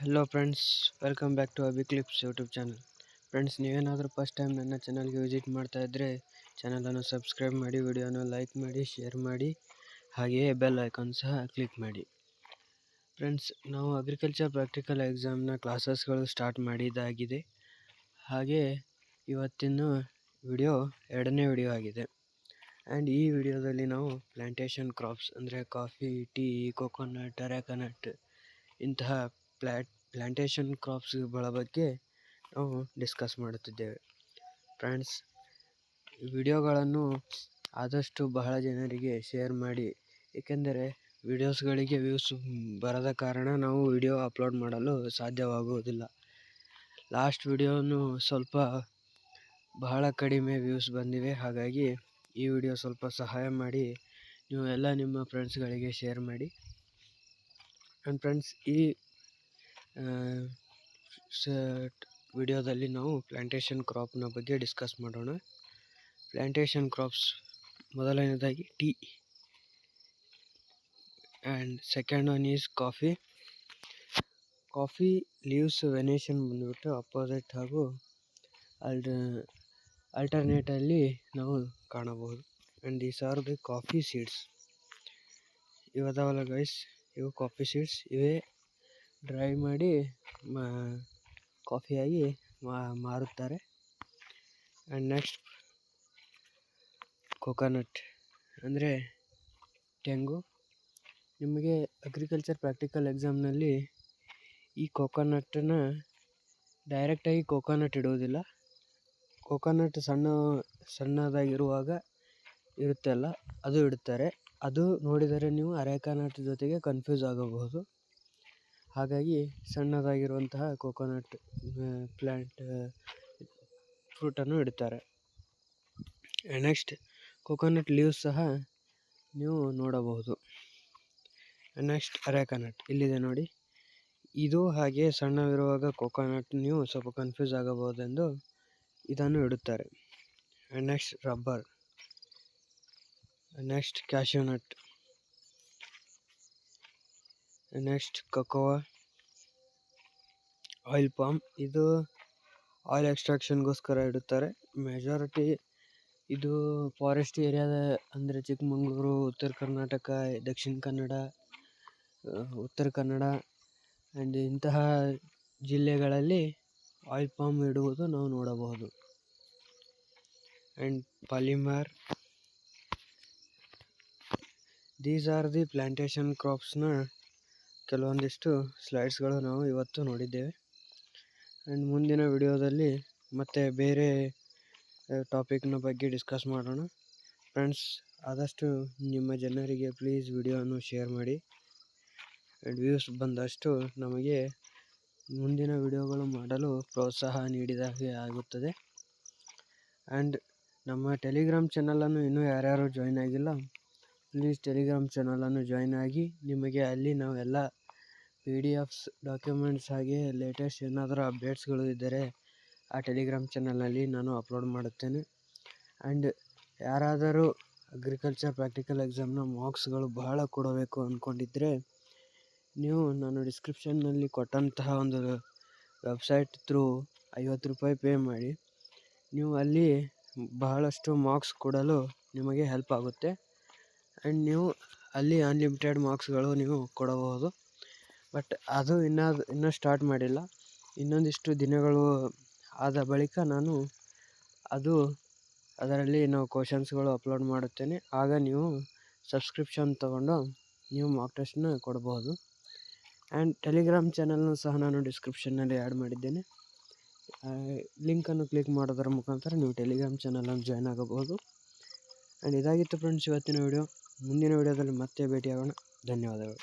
Hello friends, welcome back to Abhi clips YouTube channel. Friends, ನೀವೇನಾದರೂ first time ನನ್ನ ಚಾನಲ್ಗೆ visit ಮಾಡ್ತಾ ಇದ್ದರೆ ಚಾನಲನ್ನು ಸಬ್ಸ್ಕ್ರೈಬ್ ಮಾಡಿ, ವಿಡಿಯೋನ ಲೈಕ್ ಮಾಡಿ, ಶೇರ್ ಮಾಡಿ, ಹಾಗೆಯೇ ಬೆಲ್ ಐಕಾನ್ ಸಹ ಕ್ಲಿಕ್ ಮಾಡಿ. ಫ್ರೆಂಡ್ಸ್, ನಾವು ಅಗ್ರಿಕಲ್ಚರ್ ಪ್ರಾಕ್ಟಿಕಲ್ ಎಕ್ಸಾಮ್ನ ಕ್ಲಾಸಸ್ಗಳು ಸ್ಟಾರ್ಟ್ ಮಾಡಿದ್ದಾಗಿದೆ. ಹಾಗೆ ಇವತ್ತಿನ ವಿಡಿಯೋ ಎರಡನೇ ವಿಡಿಯೋ ಆಗಿದೆ. ಆ್ಯಂಡ್ ಈ ವಿಡಿಯೋದಲ್ಲಿ ನಾವು ಪ್ಲಾಂಟೇಶನ್ ಕ್ರಾಪ್ಸ್ ಅಂದರೆ ಕಾಫಿ, ಟೀ, ಕೊಕೊನಟ್, ಅರೆಕಾನಟ್ ಇಂತಹ ಪ್ಲಾಂಟೇಶನ್ ಕ್ರಾಪ್ಸ್ಗಳ ಬಗ್ಗೆ ನಾವು ಡಿಸ್ಕಸ್ ಮಾಡುತ್ತಿದ್ದೇವೆ. ಫ್ರೆಂಡ್ಸ್, ವಿಡಿಯೋಗಳನ್ನು ಆದಷ್ಟು ಬಹಳ ಜನರಿಗೆ ಶೇರ್ ಮಾಡಿ, ಏಕೆಂದರೆ ವಿಡಿಯೋಸ್ಗಳಿಗೆ ವ್ಯೂಸ್ ಬರದ ಕಾರಣ ನಾವು ವಿಡಿಯೋ ಅಪ್ಲೋಡ್ ಮಾಡಲು ಸಾಧ್ಯವಾಗುವುದಿಲ್ಲ. ಲಾಸ್ಟ್ ವಿಡಿಯೋನು ಸ್ವಲ್ಪ ಬಹಳ ಕಡಿಮೆ ವ್ಯೂಸ್ ಬಂದಿವೆ. ಹಾಗಾಗಿ ಈ ವಿಡಿಯೋ ಸ್ವಲ್ಪ ಸಹಾಯ ಮಾಡಿ ನೀವು ಎಲ್ಲ ನಿಮ್ಮ ಫ್ರೆಂಡ್ಸ್ಗಳಿಗೆ ಶೇರ್ ಮಾಡಿ. ಆ್ಯಂಡ್ ಫ್ರೆಂಡ್ಸ್, ಈ ವಿಡಿಯೋದಲ್ಲಿ ನಾವು ಪ್ಲಾಂಟೇಶನ್ ಕ್ರಾಪ್ನ ಬಗ್ಗೆ ಡಿಸ್ಕಸ್ ಮಾಡೋಣ. ಪ್ಲಾಂಟೇಶನ್ ಕ್ರಾಪ್ಸ್ ಮೊದಲನೇದಾಗಿ tea, and second one is coffee. Coffee leaves venation ಬಂದುಬಿಟ್ಟು ಅಪೋಸಿಟ್ ಹಾಗೂ ಆಲ್ಟರ್ನೇಟಲ್ಲಿ ನಾವು ಕಾಣಬಹುದು. And these are the coffee seeds. ಇವದವಲ್ಲ ಗೈಸ್, ಇವು ಕಾಫಿ ಸೀಡ್ಸ್. ಇವೇ ಡ್ರೈ ಮಾಡಿ ಕಾಫಿಯಾಗಿ ಮಾರುತ್ತಾರೆ. ಆ್ಯಂಡ್ ನೆಕ್ಸ್ಟ್ ಕೊಕೊನಟ್ ಅಂದರೆ ತೆಂಗು. ನಿಮಗೆ ಅಗ್ರಿಕಲ್ಚರ್ ಪ್ರಾಕ್ಟಿಕಲ್ ಎಕ್ಸಾಮ್ನಲ್ಲಿ ಈ ಕೊಕೊನಟ್ಟನ್ನು ಡೈರೆಕ್ಟಾಗಿ ಕೊಕೊನಟ್ ಇಡುವುದಿಲ್ಲ. ಕೊಕೊನಟ್ ಸಣ್ಣದಾಗಿರುವಾಗ ಇರುತ್ತಲ್ಲ, ಅದು ಇಡುತ್ತಾರೆ. ಅದು ನೋಡಿದರೆ ನೀವು ಅರೆಕಾನಟ್ ಜೊತೆಗೆ ಕನ್ಫ್ಯೂಸ್ ಆಗಬಹುದು. ಹಾಗಾಗಿ ಸಣ್ಣದಾಗಿರುವಂತಹ ಕೊಕೊನಟ್ ಫ್ರೂಟನ್ನು ಇಡುತ್ತಾರೆ. ನೆಕ್ಸ್ಟ್ ಕೊಕೊನಟ್ ಲೀವ್ಸ್ ಸಹ ನೀವು ನೋಡಬಹುದು. ನೆಕ್ಸ್ಟ್ ಅರೆಕಾನಟ್ ಇಲ್ಲಿದೆ ನೋಡಿ. ಇದು ಹಾಗೆ ಸಣ್ಣವಿರುವಾಗ ಕೊಕೊನಟ್ ನೀವು ಸ್ವಲ್ಪ ಕನ್ಫ್ಯೂಸ್ ಆಗಬಹುದೆಂದು ಇದನ್ನು ಇಡುತ್ತಾರೆ. Next rubber, next cashew nut, next cocoa, oil palm. ಇದು ಆಯಿಲ್ ಎಕ್ಸ್ಟ್ರಾಕ್ಷನ್ಗೋಸ್ಕರ ಇಡುತ್ತಾರೆ. ಮೆಜಾರಿಟಿ ಇದು ಫಾರೆಸ್ಟ್ ಏರಿಯಾದ ಅಂದರೆ ಚಿಕ್ಕಮಗಳೂರು, ಉತ್ತರ ಕರ್ನಾಟಕ, ದಕ್ಷಿಣ ಕನ್ನಡ, ಉತ್ತರ ಕನ್ನಡ ಆ್ಯಂಡ್ ಇಂತಹ ಜಿಲ್ಲೆಗಳಲ್ಲಿ ಆಯಿಲ್ ಪಾಮ್ ಇಡುವುದು ನಾವು ನೋಡಬಹುದು. And polymer. These are the plantation ಕ್ರಾಪ್ಸ್ನ ಕೆಲವೊಂದಿಷ್ಟು ಸ್ಲೈಡ್ಸ್ಗಳು ನಾವು ಇವತ್ತು ನೋಡಿದ್ದೇವೆ. ಆ್ಯಂಡ್ ಮುಂದಿನ ವಿಡಿಯೋದಲ್ಲಿ ಮತ್ತೆ ಬೇರೆ ಟಾಪಿಕ್ನ ಬಗ್ಗೆ ಡಿಸ್ಕಸ್ ಮಾಡೋಣ. ಫ್ರೆಂಡ್ಸ್, ಆದಷ್ಟು ನಿಮ್ಮ ಜನರಿಗೆ ಪ್ಲೀಸ್ ವಿಡಿಯೋವನ್ನು ಶೇರ್ ಮಾಡಿ. ಆ್ಯಂಡ್ ವ್ಯೂಸ್ ಬಂದಷ್ಟು ನಮಗೆ ಮುಂದಿನ ವಿಡಿಯೋಗಳು ಮಾಡಲು ಪ್ರೋತ್ಸಾಹ ನೀಡಿದಾಗೆ ಆಗುತ್ತದೆ. ಆ್ಯಂಡ್ ನಮ್ಮ ಟೆಲಿಗ್ರಾಮ್ ಚಾನಲನ್ನು ಇನ್ನೂ ಯಾರ್ಯಾರು ಜಾಯ್ನ್ ಆಗಿಲ್ಲ, ಪ್ಲೀಸ್ ಟೆಲಿಗ್ರಾಮ್ ಚಾನಲನ್ನು ಜಾಯ್ನ್ ಆಗಿ. ನಿಮಗೆ ಅಲ್ಲಿ ನಾವೆಲ್ಲ PDFs, ಡಾಕ್ಯುಮೆಂಟ್ಸ್ ಹಾಗೆ ಲೇಟೆಸ್ಟ್ ಏನಾದರೂ ಅಪ್ಡೇಟ್ಸ್ಗಳು ಇದ್ದರೆ ಆ ಟೆಲಿಗ್ರಾಮ್ ಚಾನಲಲ್ಲಿ ನಾನು ಅಪ್ಲೋಡ್ ಮಾಡುತ್ತೇನೆ. ಆ್ಯಂಡ್ ಯಾರಾದರೂ ಅಗ್ರಿಕಲ್ಚರ್ ಪ್ರಾಕ್ಟಿಕಲ್ ಎಕ್ಸಾಮ್ನ ಮಾರ್ಕ್ಸ್ಗಳು ಬಹಳ ಕೊಡಬೇಕು ಅಂದ್ಕೊಂಡಿದ್ದರೆ ನೀವು ನಾನು ಡಿಸ್ಕ್ರಿಪ್ಷನ್ನಲ್ಲಿ ಕೊಟ್ಟಂತಹ ಒಂದು ವೆಬ್ಸೈಟ್ ಥ್ರೂ ₹50 ಪೇ ಮಾಡಿ ನೀವು ಅಲ್ಲಿ ಬಹಳಷ್ಟು ಮಾರ್ಕ್ಸ್ ಕೊಡಲು ನಿಮಗೆ ಹೆಲ್ಪ್ ಆಗುತ್ತೆ. ಆ್ಯಂಡ್ ನೀವು ಅಲ್ಲಿ ಅನ್ಲಿಮಿಟೆಡ್ ಮಾರ್ಕ್ಸ್ಗಳು ನೀವು ಕೊಡಬಹುದು. ಬಟ್ ಅದು ಇನ್ನೂ ಸ್ಟಾರ್ಟ್ ಮಾಡಿಲ್ಲ. ಇನ್ನೊಂದಿಷ್ಟು ದಿನಗಳು ಆದ ಬಳಿಕ ನಾನು ಅದರಲ್ಲಿ ನಾವು ಕ್ವಶನ್ಸ್ಗಳು ಅಪ್ಲೋಡ್ ಮಾಡುತ್ತೇನೆ. ಆಗ ನೀವು ಸಬ್ಸ್ಕ್ರಿಪ್ಷನ್ ತಗೊಂಡು ನೀವು ಮಾರ್ಕ್ ಟೆಸ್ಟ್ನ ಕೊಡಬಹುದು. ಆ್ಯಂಡ್ ಟೆಲಿಗ್ರಾಮ್ ಚಾನಲ್ನು ಸಹ ನಾನು ಡಿಸ್ಕ್ರಿಪ್ಷನ್ನಲ್ಲಿ ಆ್ಯಡ್ ಮಾಡಿದ್ದೇನೆ. ಲಿಂಕನ್ನು ಕ್ಲಿಕ್ ಮಾಡೋದರ ಮುಖಾಂತರ ನೀವು ಟೆಲಿಗ್ರಾಮ್ ಚಾನಲನ್ನು ಜಾಯ್ನ್ ಆಗಬಹುದು. ಆ್ಯಂಡ್ ಇದಾಗಿತ್ತು ಫ್ರೆಂಡ್ಸ್ ಇವತ್ತಿನ ವಿಡಿಯೋ. ಮುಂದಿನ ವಿಡಿಯೋದಲ್ಲಿ ಮತ್ತೆ ಭೇಟಿಯಾಗೋಣ. ಧನ್ಯವಾದಗಳು.